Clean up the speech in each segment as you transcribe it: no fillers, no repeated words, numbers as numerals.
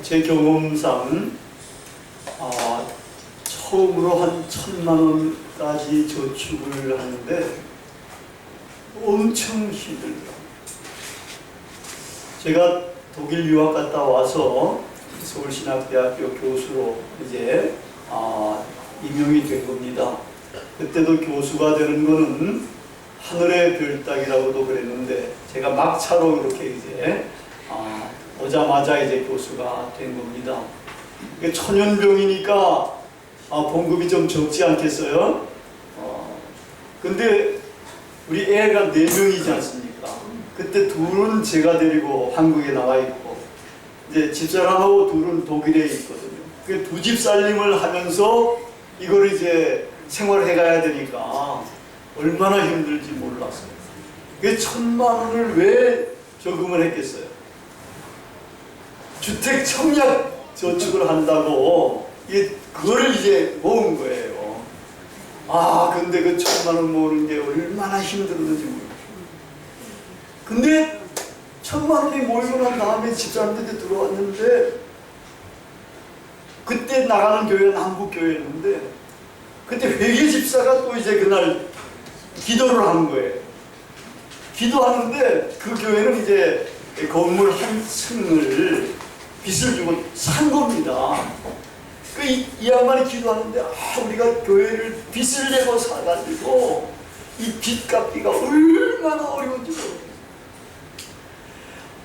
제 경험상 처음으로 한 1,000만 원까지 저축을 하는데 엄청 힘들더라고요. 제가 독일 유학 갔다 와서 서울신학대학교 교수로 이제 임용이 된 겁니다. 그때도 교수가 되는 거는 하늘의 별 따기라고도 그랬는데 제가 막차로 이렇게 이제 오자마자 이제 교수가 된 겁니다. 이게 천연병이니까 봉급이 좀 적지 않겠어요? 근데 우리 애가 4명이지 않습니까? 그때 둘은 제가 데리고 한국에 나와 있고 이제 집사람하고 둘은 독일에 있거든요. 그 두 집 살림을 하면서 이걸 이제 생활해 가야 되니까 얼마나 힘들지 몰랐어요. 그 1,000만 원을 왜 저금을 했겠어요? 주택 청약 저축을 한다고 그거를 이제 모은 거예요. 근데 그 1,000만 원 모으는 게 얼마나 힘들었는지 모르겠어요. 근데 1,000만 원이 모이고 난 다음에 집사람들이 들어왔는데 그때 나가는 교회는 한국교회였는데 그때 회계 집사가 또 이제 그날 기도를 하는 거예요. 기도하는데 그 교회는 이제 건물 한 층을 빚을 주고 산 겁니다. 이 양반이 기도하는데 우리가 교회를 빚을 내고 사가지고 이 빚 갚기가 얼마나 어려운지 모르겠어요.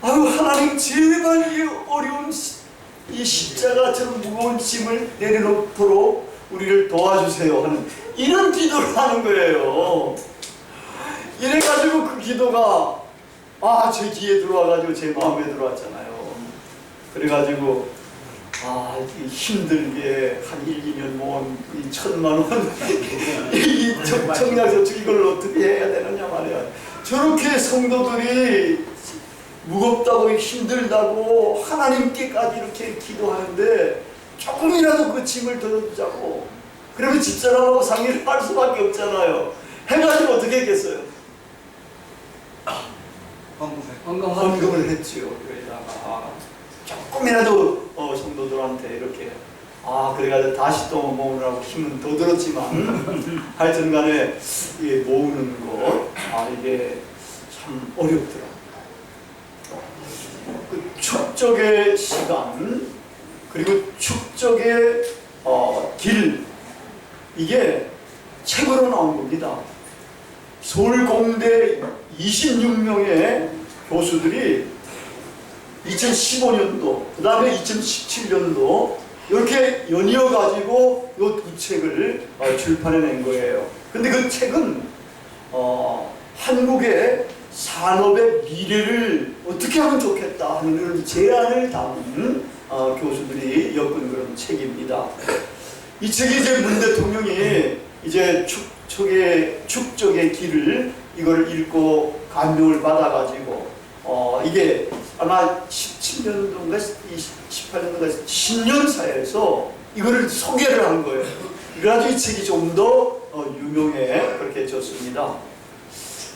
하나님 제발 이 어려운 이 십자가처럼 무거운 짐을 내려놓도록 우리를 도와주세요 하는 이런 기도를 하는 거예요. 이래가지고 그 기도가 제 귀에 들어와가지고 제 마음에 들어왔잖아요. 그래가지고 힘들게 한 1, 2년 모은 이 1,000만 원 이 청약저축 이걸 어떻게 해야 되느냐 말이야. 저렇게 성도들이 무겁다고 힘들다고 하나님께까지 이렇게 기도하는데 조금이라도 그 짐을 덜어주자고 그러면 집사람하고 상의를 할 수밖에 없잖아요. 해가지고 어떻게 했겠어요? 헌금을 했지요. 그러다가 조금이라도 성도들한테 이렇게 그래가지고 다시 또 모으느라고 힘은 더 들었지만 하여튼 간에 모으는 거 이게 참 어렵더라고요. 그 축적의 시간 그리고 축적의 길 이게 책으로 나온 겁니다. 서울공대 26명의 교수들이 2015년도 그 다음에 2017년도 이렇게 연이어 가지고 이 두 책을 출판해낸 거예요. 근데 그 책은 한국의 산업의 미래를 어떻게 하면 좋겠다 하는 이런 제안을 담은 교수들이 엮은 그런 책입니다. 이 책이 이제 문 대통령이 이제 축적의 길을 이걸 읽고 감명을 받아가지고 이게 아마 17년도인가 18년도인가 신년사에서 이거를 소개를 한 거예요. 그래가지고 이 책이 좀 더 유명해 그렇게 졌습니다.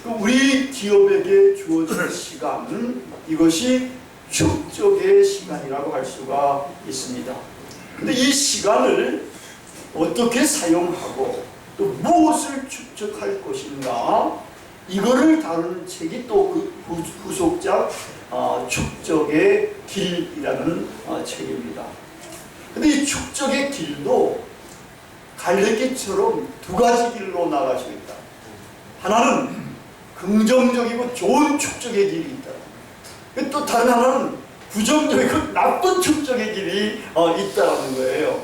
우리 기업에게 주어진 시간 이것이 축적의 시간이라고 할 수가 있습니다. 근데 이 시간을 어떻게 사용하고 또 무엇을 축적할 것인가 이거를 다루는 책이 또 그 후속작 축적의 길이라는 책입니다. 근데 이 축적의 길도 갈래길처럼 두 가지 길로 나가시고 있다. 하나는 긍정적이고 좋은 축적의 길이 있다. 또 다른 하나는 부정적이고 나쁜 축적의 길이 있다는 거예요.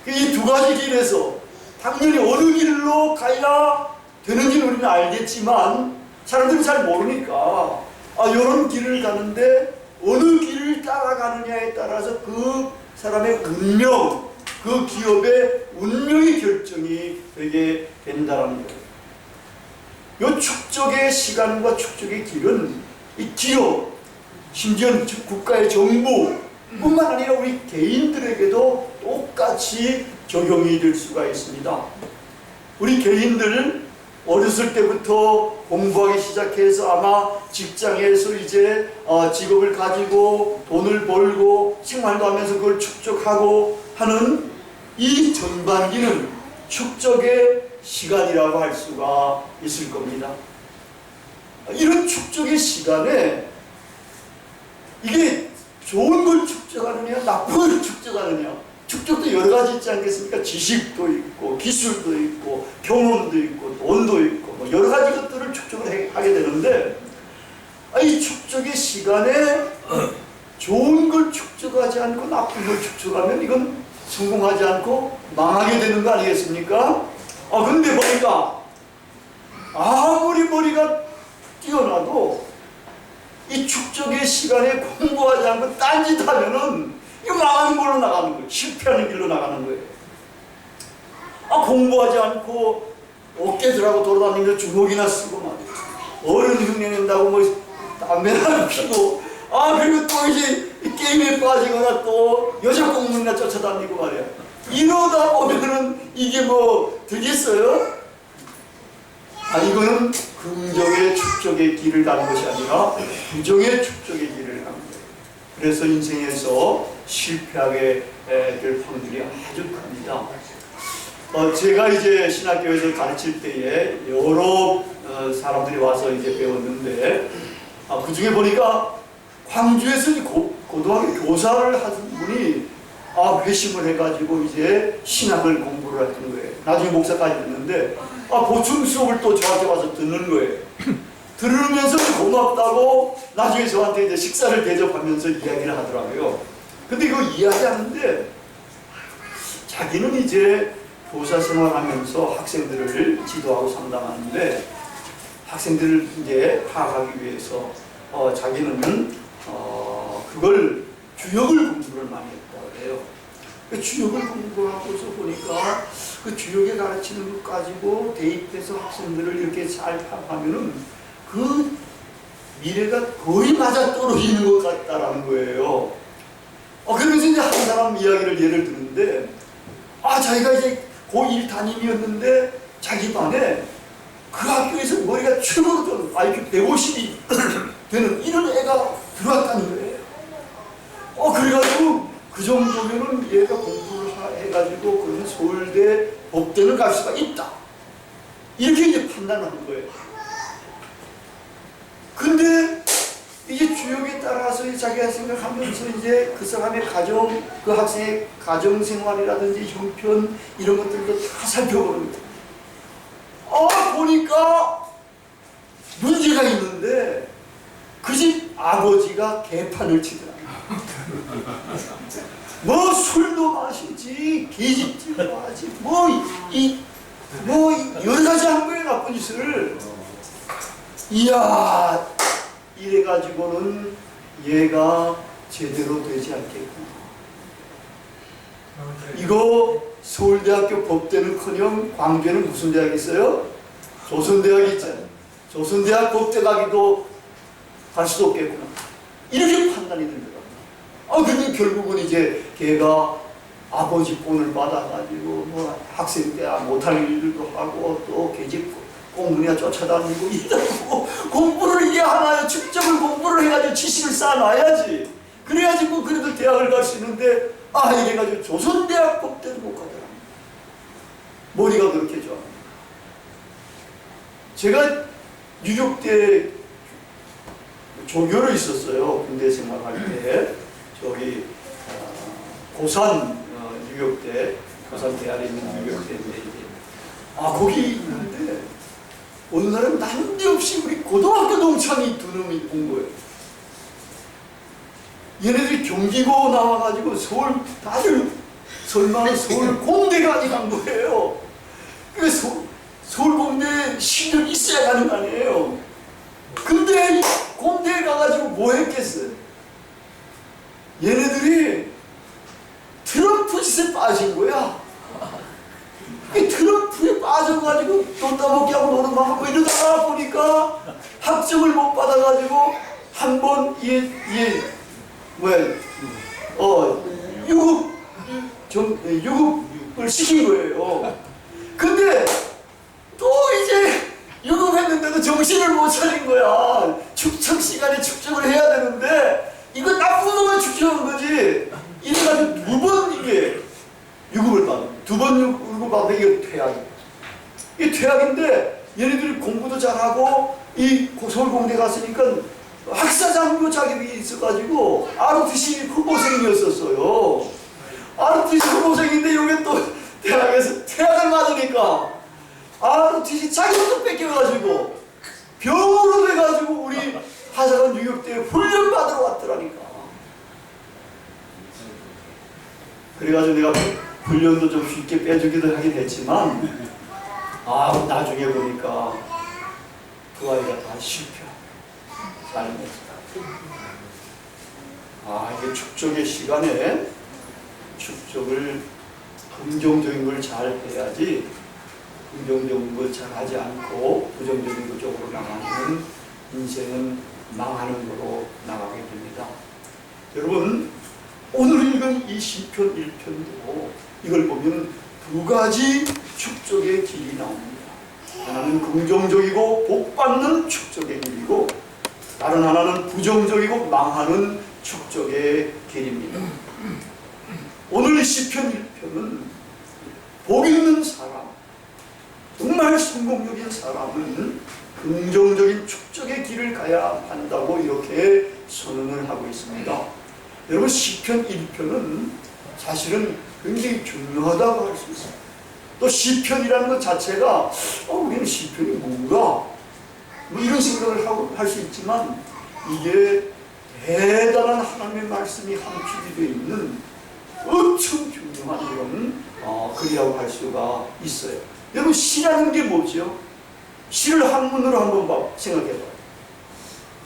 이 두 가지 길에서 당연히 어느 길로 가야 되는지는 우리는 알겠지만 사람들은 잘 모르니까 이런 길을 가는데 어느 길을 따라가느냐에 따라서 그 사람의 운명, 그 기업의 운명이 결정이 되게 된다는 거예요. 이 축적의 시간과 축적의 길은 이 기업, 심지어 국가의 정부뿐만 아니라 우리 개인들에게도 똑같이 적용이 될 수가 있습니다. 우리 개인들 어렸을 때부터 공부하기 시작해서 아마 직장에서 이제 직업을 가지고 돈을 벌고 생활도 하면서 그걸 축적하고 하는 이 전반기는 축적의 시간이라고 할 수가 있을 겁니다. 이런 축적의 시간에 이게 좋은 걸 축적하느냐 나쁜 걸 축적하느냐, 축적도 여러 가지 있지 않겠습니까? 지식도 있고 기술도 있고 경험도 있고 돈도 있고 뭐 여러 가지 것들을 축적을 하게 되는데, 이 축적의 시간에 좋은 걸 축적하지 않고 나쁜 걸 축적하면 이건 성공하지 않고 망하게 되는 거 아니겠습니까? 근데 보니까 아무리 머리가 뛰어나도 이 축적의 시간에 공부하지 않고 딴짓하면은 이거 망하는 걸로 나가는 거예요. 실패하는 길로 나가는 거예요. 공부하지 않고 어깨들하고 돌아다니면서 주먹이나 쓰고 말이에요. 어른 흉내낸다고 뭐 담배나 피고 그리고 또 이제 게임에 빠지거나 또 여자 공문이나 쫓아다니고 말이야. 이러다 보면은 이게 뭐 되겠어요? 이거는 긍정의 축적의 길을 가는 것이 아니라 부정의 축적의 길을 가는 거예요. 그래서 인생에서 실패하게 될 확률이 아주 큽니다. 제가 이제 신학교에서 가르칠 때에 여러 사람들이 와서 이제 배웠는데, 그 중에 보니까 광주에서 고등학교 교사를 하던 분이 회심을 해가지고 이제 신학을 공부를 하는 거예요. 나중에 목사까지 됐는데, 보충 수업을 또 저한테 와서 듣는 거예요. 들으면서 고맙다고 나중에 저한테 이제 식사를 대접하면서 이야기를 하더라고요. 근데 이거 이야기하는데, 자기는 이제 교사 생활하면서 학생들을 지도하고 상담하는데, 학생들을 이제 파악하기 위해서 자기는 그걸 주역을 공부를 많이 했다고 해요. 그 주역을 공부하고서 보니까 그 주역에 가르치는 것 가지고 대입해서 학생들을 이렇게 잘 파악하면은 그 미래가 거의 맞아떨어지는 것 같다라는 거예요. 그러면서 이제 한 사람 이야기를 예를 드는데, 자기가 이제 고1 담임이었는데 자기 반에 그 학교에서 머리가 최고로 좀 IQ 150이 되는 이런 애가 들어왔다는 거예요. 그래가지고 그 정도면은 얘가 공부를 해가지고 그러면 서울대 법대는 갈 수가 있다, 이렇게 이제 판단을 한 거예요. 근데 이제 주역에 따라서 자기가 생각하면서 이제 그 사람의 가정, 그 학생의 가정 생활이라든지 형편 이런 것들도 다 살펴보는 거예요. 보니까 문제가 있는데 그 집 아버지가 개판을 치더라. 뭐 술도 마시지, 계집질도 하지, 뭐 여러 가지 한 거예요, 나쁜 짓을. 이야, 이래가지고는 얘가 제대로 되지 않겠구나. 이거 서울대학교 법대는커녕 광주에는 무슨 대학이 있어요? 조선대학이 있잖아요. 조선대학 법대 가기도 갈 수도 없겠구나, 이렇게 판단이 됩니다. 근데 결국은 이제 걔가 아버지 본을 받아가지고 뭐 학생 때 못할 일도 하고 또 계집 공문이나 쫓아다니고 이러고 공부를 이게 하나요? 축적을 공부를 해가지고 지식을 쌓아놔야지. 그래야지 뭐 그래도 대학을 갈 수 있는데 이래가지고 조선대학 법대도 못 가더라. 머리가 그렇게 좋아. 제가 뉴욕 때 조교를 있었어요. 군대 생활할 때. 저기 고산 뉴욕대, 고산 대학에 있는 뉴욕대인데 거기 있는데 어느 날은 난데없이 우리 고등학교 동창이 두 놈이 온 거예요. 얘네들이 경기고 나와가지고 서울, 다들 설마는 서울 공대까지 간 거예요. 그래서 서울 공대 실력이 있어야 가는 거 아니에요. 근데 공대에 가가지고 뭐 했겠어요? 얘네들이 트럼프 짓에 빠진 거야. 트럼프에 빠져가지고 돈 따먹기 하고 노는 거 하고 이러다가 보니까 학점을 못 받아가지고 한번 유급을 시킨 거예요. 근데 또 이제 최악인데 얘네들이 공부도 잘하고 이 서울공대 갔으니까 학사장도 자격이 있어가지고 ROTC 후보생이었었어요. ROTC 후보생인데 여기 또 대학에서 퇴학을 맞으니까 ROTC 자격도 뺏겨가지고 병으로 돼가지고 우리 하사관 유격대에 훈련받으러 왔더라니까. 그래가지고 내가 훈련도 좀 쉽게 빼주기도 하긴 했지만 나중에 보니까 그 아이가 다 실패. 이게 축적의 시간에 축적을 긍정적인 걸 잘 해야지 긍정적인 걸 잘 하지 않고 부정적인 것 쪽으로 나가면 인생은 망하는 거로 나가게 됩니다. 여러분 오늘 읽은 이 시편 1편도 이걸 보면 두 가지 축적의 길이 나옵니다. 하나는 긍정적이고 복받는 축적의 길이고 다른 하나는 부정적이고 망하는 축적의 길입니다. 오늘 시편 1편은 복 있는 사람, 정말 성공적인 사람은 긍정적인 축적의 길을 가야 한다고 이렇게 선언을 하고 있습니다. 여러분 시편 1편은 사실은 굉장히 중요하다고 할 수 있습니다. 또 시편이라는 것 자체가 우리는 시편이 뭔가 이런 생각을 할 수 있지만 이게 대단한 하나님의 말씀이 함축이 되어 있는 엄청 중요한 이런 글이라고 할 수가 있어요. 여러분 시라는 게 뭐죠? 시를 한문으로 한번 생각해봐요.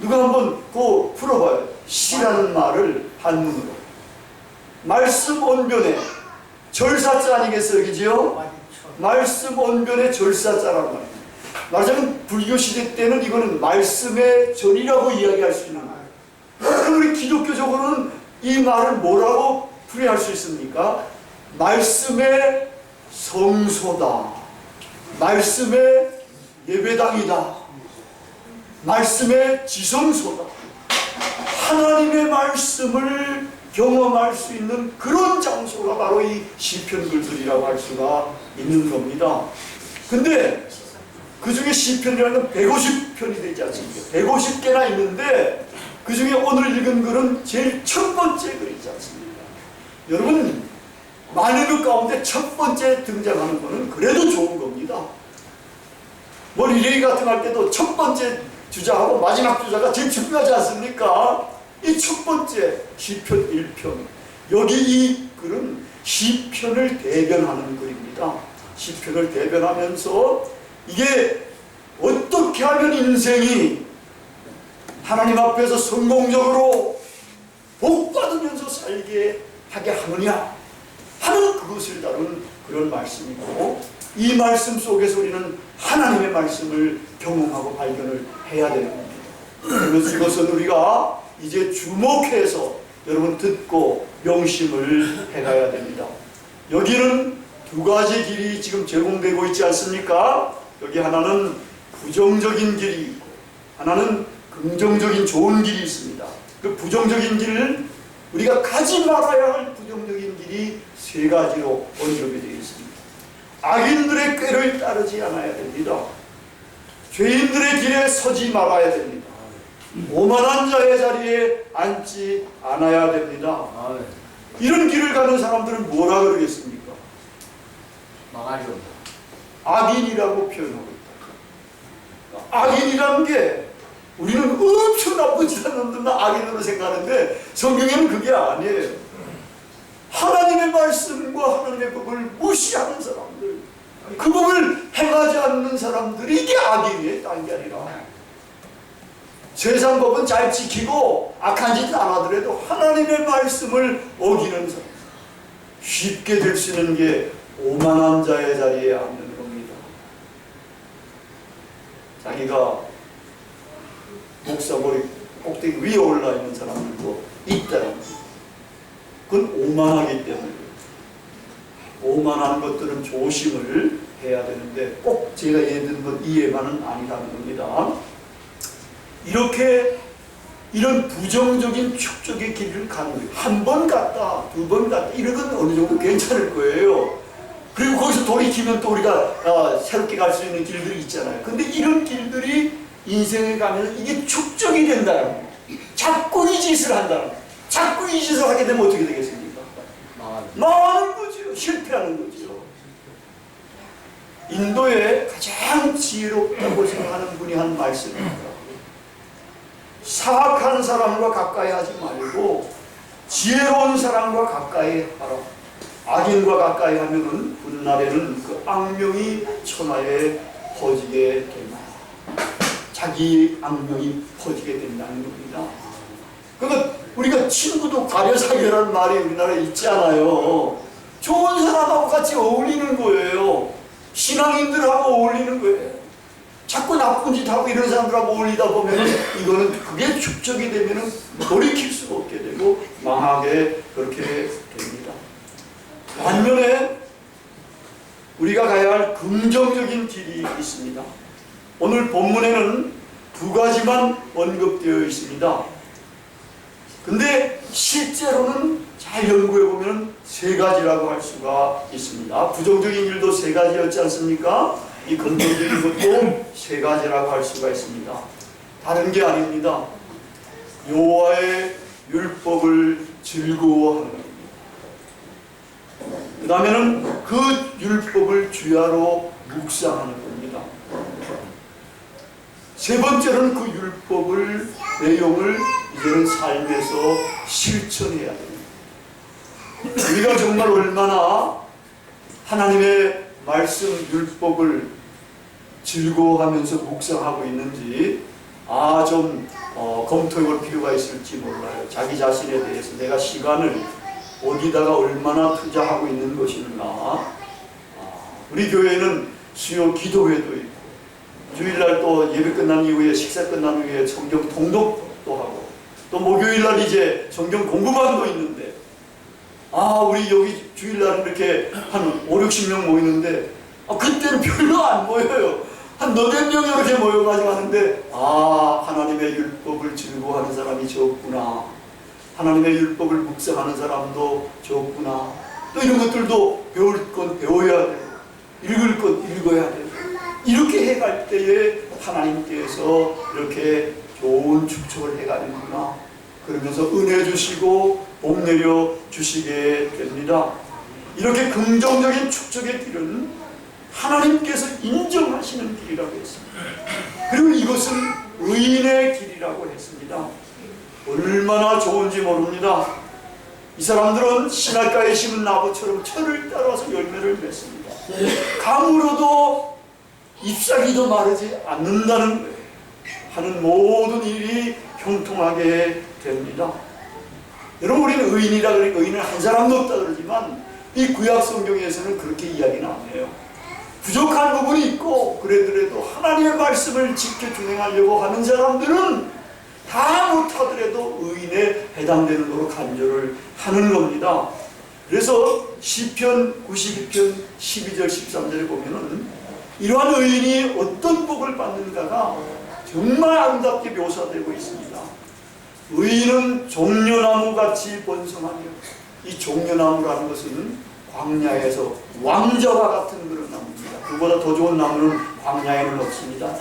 누가 한번 그거 풀어봐요. 시라는 말을 한문으로. 말씀 언변에 절사자 아니겠어요? 그죠? 말씀 언변에 절사자란 말이에요. 말하자면 불교 시대 때는 이거는 말씀의 전이라고 이야기할 수 있는 거예요. 그럼 우리 기독교적으로는 이 말을 뭐라고 풀이할 수 있습니까? 말씀의 성소다. 말씀의 예배당이다. 말씀의 지성소다. 하나님의 말씀을 경험할 수 있는 그런 장소가 바로 이 시편 글들이라고 할 수가 있는 겁니다. 근데 그 중에 시편이라는 150편이 되지 않습니까? 150개나 있는데 그 중에 오늘 읽은 글은 제일 첫 번째 글이지 않습니까? 여러분 많은 것 가운데 첫 번째 등장하는 거는 그래도 좋은 겁니다. 뭐 리레이 같은 거 할 때도 첫 번째 주자하고 마지막 주자가 제일 중요하지 않습니까? 이 첫 번째 시편 1편, 여기 이 글은 시편을 대변하는 글입니다. 시편을 대변하면서 이게 어떻게 하면 인생이 하나님 앞에서 성공적으로 복받으면서 살게 하게 하느냐 하는 그것을 다룬 그런 말씀이고, 이 말씀 속에서 우리는 하나님의 말씀을 경험하고 발견을 해야 되는 겁니다. 그래서 이것은 우리가 이제 주목해서 여러분 듣고 명심을 해가야 됩니다. 여기는 두 가지 길이 지금 제공되고 있지 않습니까? 여기 하나는 부정적인 길이 있고 하나는 긍정적인 좋은 길이 있습니다. 그 부정적인 길을 우리가 가지 말아야 할 부정적인 길이 세 가지로 언급이 되어 있습니다. 악인들의 꾀를 따르지 않아야 됩니다. 죄인들의 길에 서지 말아야 됩니다. 오만한 자의 자리에 앉지 않아야 됩니다. 이런 길을 가는 사람들은 뭐라 그러겠습니까? 망하리로다. 악인이라고 표현하고 있다. 악인이라는 게 우리는 엄청 나쁘지 않은 놈들만 악인으로 생각하는데 성경에는 그게 아니에요. 하나님의 말씀과 하나님의 법을 무시하는 사람들, 그 법을 행하지 않는 사람들이 이게 악인이에요. 딴 게 아니라 세상 법은 잘 지키고 악한 짓 안 하더라도 하나님의 말씀을 어기는 사람, 쉽게 될 수 있는 게 오만한 자의 자리에 앉는 겁니다. 자기가 목사 머리 꼭대기 위에 올라 있는 사람들도 있다는 겁니다. 그건 오만하기 때문에. 오만한 것들은 조심을 해야 되는데 꼭 제가 예를 든 건 이해만은 아니라는 겁니다. 이렇게 이런 부정적인 축적의 길을 가는 거예요. 한 번 갔다 두 번 갔다 이런 건 어느 정도 괜찮을 거예요. 그리고 거기서 돌이키면 또 우리가 새롭게 갈 수 있는 길들이 있잖아요. 근데 이런 길들이 인생에 가면 이게 축적이 된다는 거예요. 자꾸 이 짓을 한다는 거예요. 자꾸 이 짓을 하게 되면 어떻게 되겠습니까? 망하는 거죠. 실패하는 거죠. 인도에 가장 지혜롭다고 생각하는 분이 한 말씀입니다. 사악한 사람과 가까이 하지 말고 지혜로운 사람과 가까이 하라. 악인과 가까이 하면은 훗날에는 그 악명이 천하에 퍼지게 된다. 자기 악명이 퍼지게 된다는 겁니다. 그러니까 우리가 친구도 가려사귀라는 말이 우리나라에 있지 않아요. 좋은 사람하고 같이 어울리는 거예요. 신앙인들하고 어울리는 거예요. 자꾸 나쁜 짓 하고 이런 사람들하고 어울리다 보면 이거는 그게 축적이 되면 돌이킬 수가 없게 되고 망하게 그렇게 됩니다. 반면에 우리가 가야 할 긍정적인 길이 있습니다. 오늘 본문에는 두 가지만 언급되어 있습니다. 근데 실제로는 잘 연구해 보면 세 가지라고 할 수가 있습니다. 부정적인 일도 세 가지였지 않습니까? 이 긍정적인 것도 세 가지라고 할 수가 있습니다. 다른 게 아닙니다. 여호와의 율법을 즐거워하는 겁니다. 그 다음에는 그 율법을 주야로 묵상하는 겁니다. 세 번째는 그 율법을 내용을 이제는 삶에서 실천해야 됩니다. 우리가 정말 얼마나 하나님의 말씀 율법을 즐거워하면서 묵상하고 있는지 좀 검토해 볼 필요가 있을지 몰라요. 자기 자신에 대해서 내가 시간을 어디다가 얼마나 투자하고 있는 것인가. 우리 교회는 수요 기도회도 있고 주일날 또 예배 끝난 이후에 식사 끝난 후에 성경 통독도 하고 또 목요일날 이제 성경 공부반도 있는데 우리 여기 주일날 이렇게 한 5, 60명 모이는데 그때는 별로 안 모여요. 한 너댓 명 이렇게 모여가지고 하는데 하나님의 율법을 즐거워하는 사람이 적구나. 하나님의 율법을 묵상하는 사람도 적구나. 또 이런 것들도 배울 건 배워야 되고 읽을 건 읽어야 되고 이렇게 해갈 때에 하나님께서 이렇게 좋은 축적을 해가는구나. 그러면서 은혜 주시고 복 내려 주시게 됩니다. 이렇게 긍정적인 축적의 길은 하나님께서 인정하시는 길이라고 했습니다. 그리고 이것은 의인의 길이라고 했습니다. 얼마나 좋은지 모릅니다. 이 사람들은 시냇가에 심은 나무처럼 철을 따라서 열매를 맺습니다. 가물어도 잎사귀도 마르지 않는다는 거예요. 하는 모든 일이 형통하게 됩니다. 여러분, 우리는 의인이라 그러니까 의인은 한 사람도 없다 그러지만 이 구약 성경에서는 그렇게 이야기는 안 해요. 부족한 부분이 있고 그래도 하나님의 말씀을 지켜 준행하려고 하는 사람들은 다 못하더라도 의인에 해당되는 거로 간절을 하는 겁니다. 그래서 시편 92편 12절 13절에 보면은 이러한 의인이 어떤 복을 받는가가 정말 아름답게 묘사되고 있습니다. 의인은 종려나무같이 번성하며, 이 종려나무라는 것은 광야에서 왕자와 같은 그런 나무입니다. 그보다 더 좋은 나무는 광야에는 없습니다.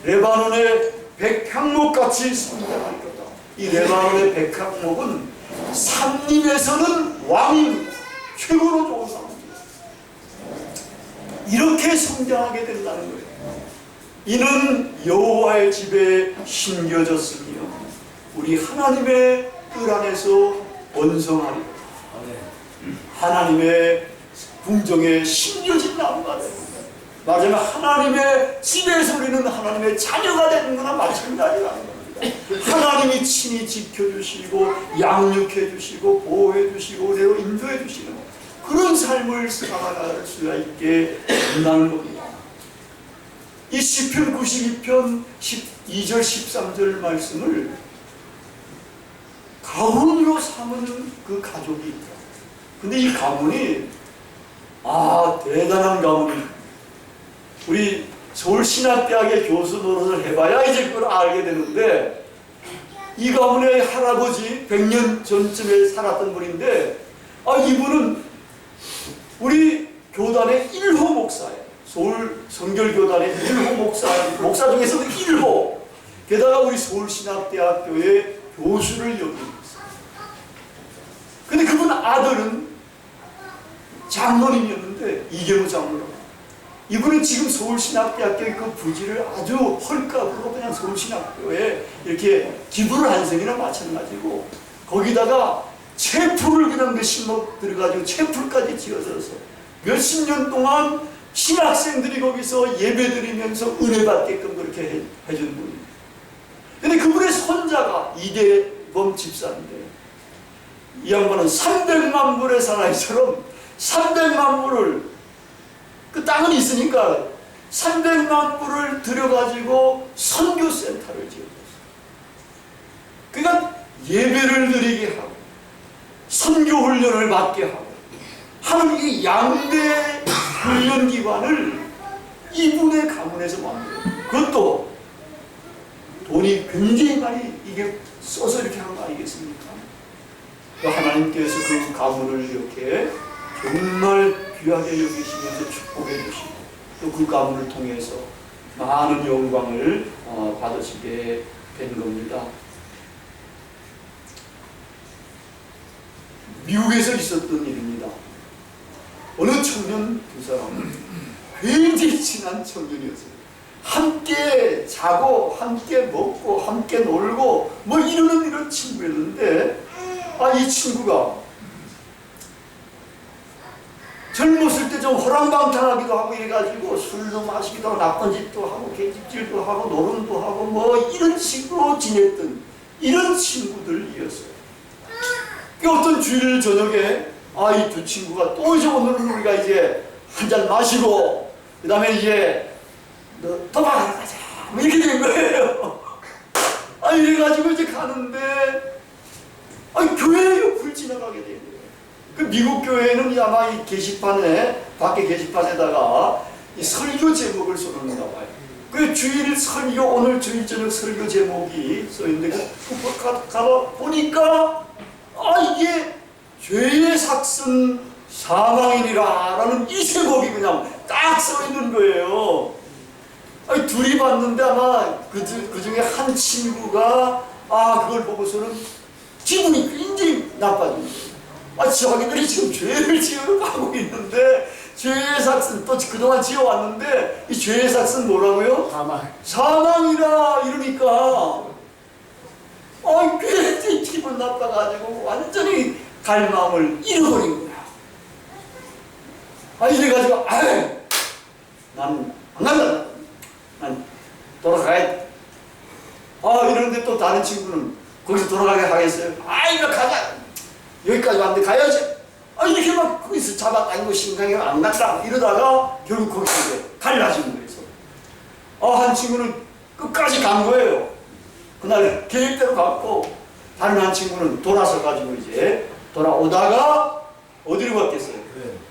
레바논의 백향목같이 성장할 거다. 이 레바논의 백향목은 산림에서는 왕입니다. 최고로 좋은 나무입니다. 이렇게 성장하게 된다는 거예요. 이는 여호와의 집에 심겨졌으며 우리 하나님의 뜰 안에서 번성하리라. 하나님의 궁정에 심겨진 나무가 됩니다. 말하자면 하나님의 집에서 우리는 하나님의 자녀가 되는 거나 마찬가지라는 겁니다. 하나님이 친히 지켜주시고 양육해주시고 보호해주시고 은혜로 인도해주시는 그런 삶을 살아갈 수가 있게 된다는 겁니다. 이 시편 92편 12절 13절 말씀을 가문으로 삼은 그 가족이 있다. 근데 이 가문이 대단한 가문이, 우리 서울신학대학의 교수 노릇을 해봐야 이제 그걸 알게 되는데, 이 가문의 할아버지 100년 전쯤에 살았던 분인데 이분은 우리 교단의 개별교단의 1호 목사 중에서도 1호, 게다가 우리 서울신학대학교의 교수를 여기고 있어요. 근데 그분 아들은 장로님이었는데, 이계무 장로. 이분은 지금 서울신학대학교의 그 부지를 아주 헐값으로 그냥 서울신학교에 이렇게 기부를 한 셈이나 마찬가지고, 거기다가 채플을 그냥 몇십억 들어가지고 채플까지 지어져서 몇십 년 동안 신학생들이 거기서 예배드리면서 은혜 받게끔 그렇게 해준 분입니다. 근데 그분의 손자가 이대범 집사인데, 이 양반은 300만 불의 사나이처럼 300만 불을, 그 땅은 있으니까 300만 불을 들여가지고 선교센터를 지어줬어요. 그러니까 예배를 드리게 하고 선교훈련을 받게 하고 하는 이 양대 훈련기관을 이분의 가문에서 만들어요. 그것도 돈이 굉장히 많이 이게 써서 이렇게 한 거 아니겠습니까? 하나님께서 그 가문을 이렇게 정말 귀하게 여기시면서 축복해 주시고, 또 그 가문을 통해서 많은 영광을 받으시게 된 겁니다. 미국에서 있었던 일입니다. 어느 청년 두 사람, 굉장히 친한 청년이었어요. 함께 자고 함께 먹고 함께 놀고 뭐 이런 친구였는데, 이 친구가 젊었을 때 좀 호랑방탕하기도 하고 이래가지고 술도 마시기도 하고 나쁜 짓도 하고 계집질도 하고 노름도 하고 뭐 이런 식으로 지냈던 이런 친구들이었어요. 어떤 주일 저녁에 이 두 친구가 또 이제 오늘은 우리가 이제 한잔 마시고 그 다음에 이제 도망가러 가자 뭐 이렇게 된 거예요. 이래가지고 이제 가는데 교회 옆을 지나가게 된 거예요. 그 미국 교회는 아마 이 게시판에, 밖에 게시판에다가 이 설교 제목을 써놓는가 봐요. 그 주일 설교, 오늘 주일 저녁 설교 제목이 써있는데, 가다 보니까 이게 죄의 삭슨 사망이니라 라는 이 제목이 그냥 딱 써있는 거예요. 둘이 봤는데 아마 그 중에 한 친구가 그걸 보고서는 기분이 굉장히 나빠진 거예요. 자기들이 지금 죄를 지어가고 있는데, 죄의 삭슨, 또 그동안 지어왔는데, 이 죄의 삭슨 뭐라고요? 사망이라 이러니까, 굉장히 기분 나빠가지고 완전히 갈망을 잃어버린 거야. 이래가지고, 난 안 간다. 난 돌아가야 돼. 이러는데 또 다른 친구는 거기서 돌아가게 하겠어요? 이거 가자. 여기까지 왔는데 가야지. 이렇게 막 거기서 잡아당기고 심각하게 안 갔다 이러다가 결국 거기서 이제 갈라진 거예요. 한 친구는 끝까지 간 거예요. 그날 계획대로 갔고, 다른 한 친구는 돌아서 가지고 이제 돌아오다가 어디로 갔겠어요?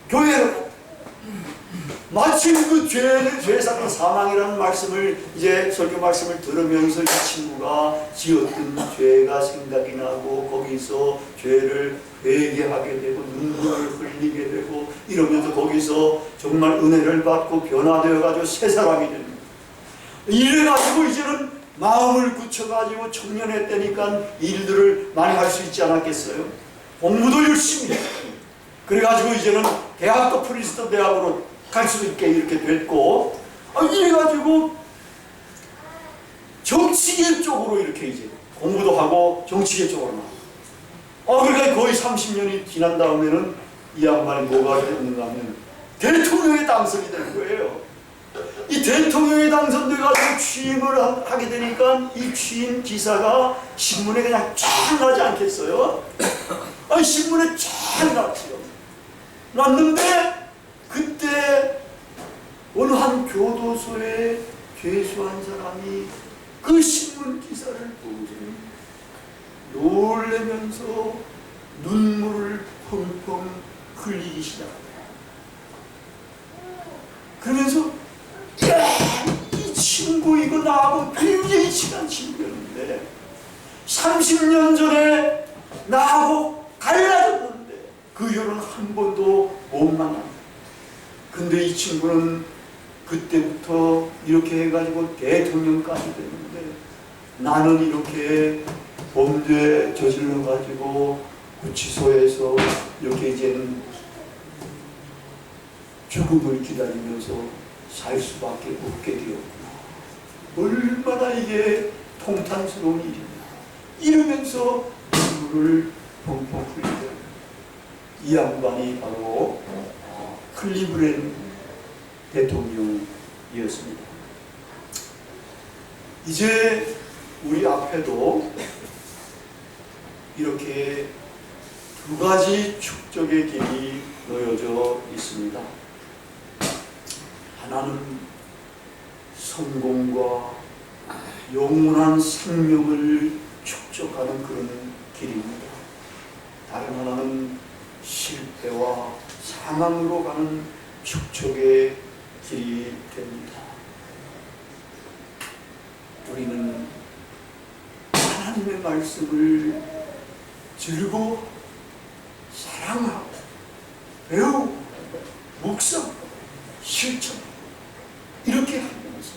교회로. 마침 그 죄의 삭은 사망이라는 말씀을 이제 설교 말씀을 들으면서 이 친구가 지었던 죄가 생각이 나고 거기서 죄를 회개하게 되고 눈물을 흘리게 되고 이러면서 거기서 정말 은혜를 받고 변화되어 가지고 새 사람이 됩니다. 이래 가지고 이제는 마음을 굳혀가지고 청년회 때니까 일들을 많이 할 수 있지 않았겠어요? 공부도 열심히 해요. 그래가지고 이제는 대학도 프리스턴 대학으로 갈 수 있게 이렇게 됐고, 이래가지고 정치계 쪽으로 이렇게 이제 공부도 하고 정치계 쪽으로 나가고, 그러니까 거의 30년이 지난 다음에는 이 양반이 뭐가 됐는가 하면 대통령에 당선이 된 거예요. 이 대통령에 당선돼가지고 취임을 하게 되니까 이 취임 기사가 신문에 그냥 쫙 나지 않겠어요? 신문에 쫙 났지요. 났는데 그때 어느 한 교도소에 죄수한 사람이 그 신문 기사를 보고 놀래면서 눈물을 펑펑 흘리기 시작합니다. 그러면서 이 친구 이거 나하고 굉장히 친한 친구였는데 30년 전에 나하고 갈라졌는데 그 이후로는 한 번도 못 만납니다. 근데 이 친구는 그때부터 이렇게 해가지고 대통령까지 됐는데 나는 이렇게 범죄 저질러가지고 구치소에서 이렇게 이제는 죽음을 기다리면서 살 수밖에 없게 되었구나. 얼마나 이게 통탄스러운 일이냐. 이러면서 눈물을 펑펑 흘리던 이 양반이 바로 클리브랜드 대통령이었습니다. 이제 우리 앞에도 이렇게 두 가지 축적의 길이 놓여져 있습니다. 하나는 성공과 영원한 생명을 축적하는 그런 길입니다. 다른 하나는 실패와 사망으로 가는 축적의 길이 됩니다. 우리는 하나님의 말씀을 즐거워 사랑하고 배우고 묵상 실천 이렇게 하면서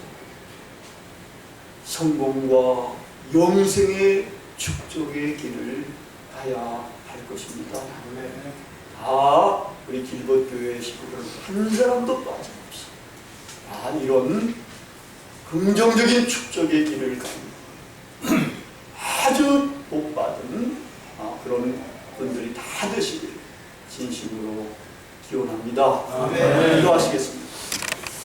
성공과 영생의 축적의 길을 가야 할 것입니다. 다 우리 길벗교회 식구들 한 사람도 빠짐없이 다 이런 긍정적인 축적의 길을 가는 아주 복받은 그런 분들이 다 되시길 진심으로 기원합니다. 기도하시겠습니다.